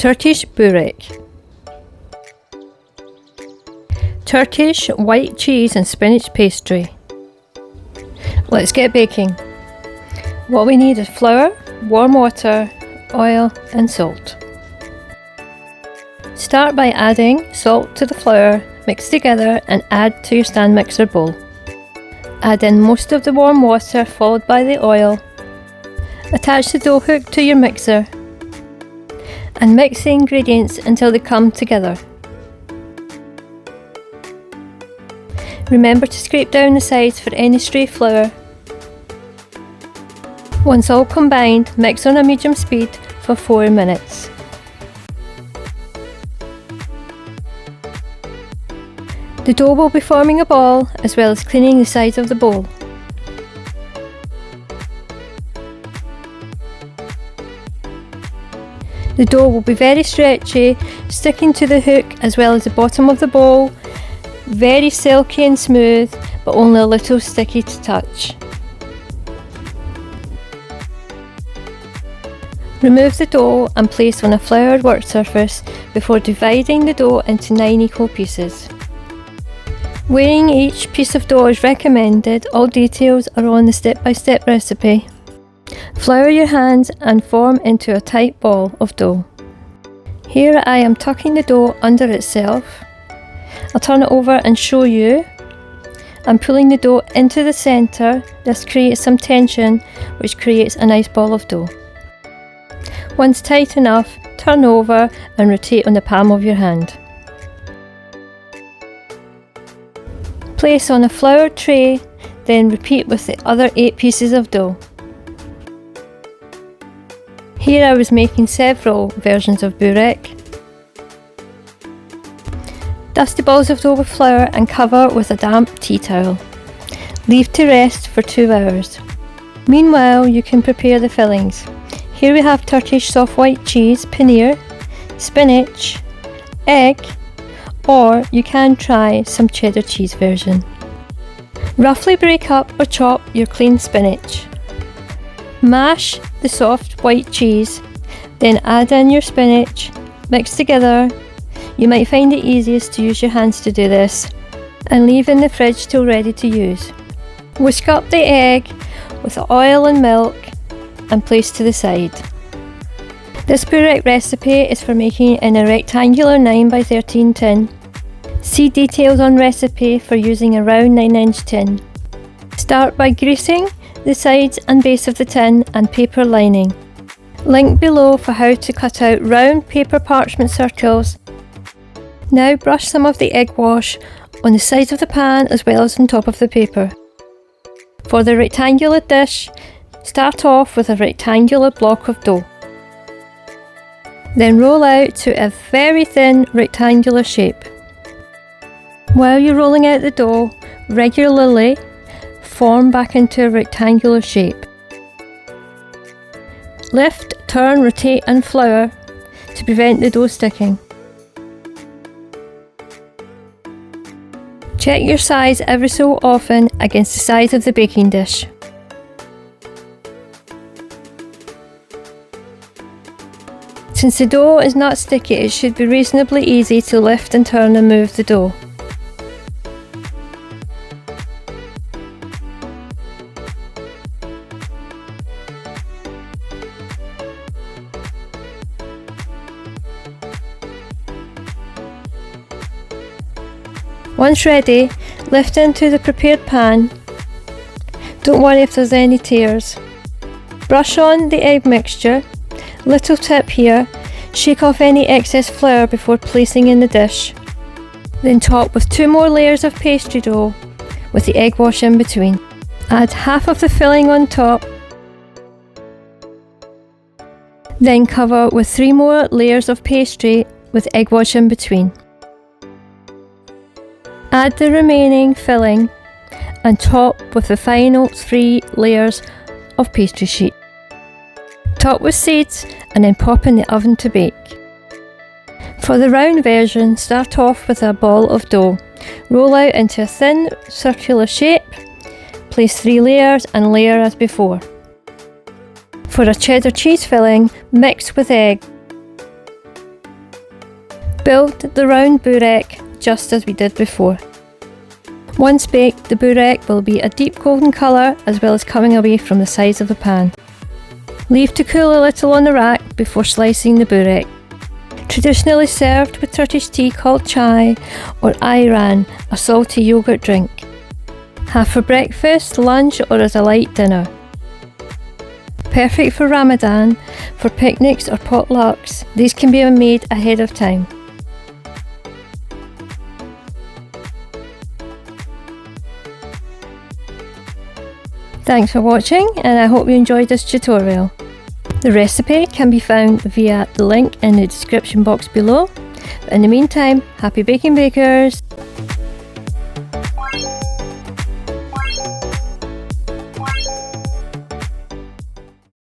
Turkish Börek. Turkish white cheese and spinach pastry. Let's get baking. What we need is flour, warm water, oil and salt. Start by adding salt to the flour, mix together and add to your stand mixer bowl. Add in most of the warm water followed by the oil. Attach the dough hook to your mixer and mix the ingredients until they come together. Remember to scrape down the sides for any stray flour. Once all combined, mix on a medium speed for 4 minutes. The dough will be forming a ball as well as cleaning the sides of the bowl. The dough will be very stretchy, sticking to the hook as well as the bottom of the bowl, very silky and smooth, but only a little sticky to touch. Remove the dough and place on a floured work surface before dividing the dough into 9 equal pieces. Weighing each piece of dough is recommended. All details are on the step-by-step recipe. Flour your hands and form into a tight ball of dough. Here I am tucking the dough under itself. I'll turn it over and show you. I'm pulling the dough into the centre. This creates some tension, which creates a nice ball of dough. Once tight enough, turn over and rotate on the palm of your hand. Place on a floured tray, then repeat with the other 8 pieces of dough. Here I was making several versions of Börek. Dust the balls of dough with flour and cover with a damp tea towel. Leave to rest for 2 hours. Meanwhile, you can prepare the fillings. Here we have Turkish soft white cheese, paneer, spinach, egg, or you can try some cheddar cheese version. Roughly break up or chop your clean spinach. Mash the soft white cheese, then add in your spinach, mix together. You might find it easiest to use your hands to do this, and leave in the fridge till ready to use. Whisk up the egg with oil and milk and place to the side. This Börek recipe is for making in a rectangular 9x13 tin. See details on recipe for using a round 9-inch tin. Start by greasing the sides and base of the tin and paper lining. Link below for how to cut out round paper parchment circles. Now brush some of the egg wash on the sides of the pan as well as on top of the paper. For the rectangular dish, start off with a rectangular block of dough. Then roll out to a very thin rectangular shape. While you're rolling out the dough, regularly form back into a rectangular shape. Lift, turn, rotate and flour to prevent the dough sticking. Check your size every so often against the size of the baking dish. Since the dough is not sticky, it should be reasonably easy to lift and turn and move the dough. Once ready, lift into the prepared pan. Don't worry if there's any tears. Brush on the egg mixture. Little tip here, shake off any excess flour before placing in the dish. Then top with 2 more layers of pastry dough with the egg wash in between. Add half of the filling on top. Then cover with 3 more layers of pastry with egg wash in between. Add the remaining filling and top with the final 3 layers of pastry sheet. Top with seeds and then pop in the oven to bake. For the round version, start off with a ball of dough. Roll out into a thin circular shape. Place 3 layers and layer as before. For a cheddar cheese filling, mix with egg. Build the round börek just as we did before. Once baked, the börek will be a deep golden colour as well as coming away from the sides of the pan. Leave to cool a little on the rack before slicing the börek. Traditionally served with Turkish tea called chai or ayran, a salty yogurt drink. Have for breakfast, lunch or as a light dinner. Perfect for Ramadan, for picnics or potlucks. These can be made ahead of time. Thanks for watching, and I hope you enjoyed this tutorial. The recipe can be found via the link in the description box below. But in the meantime, happy baking bakers!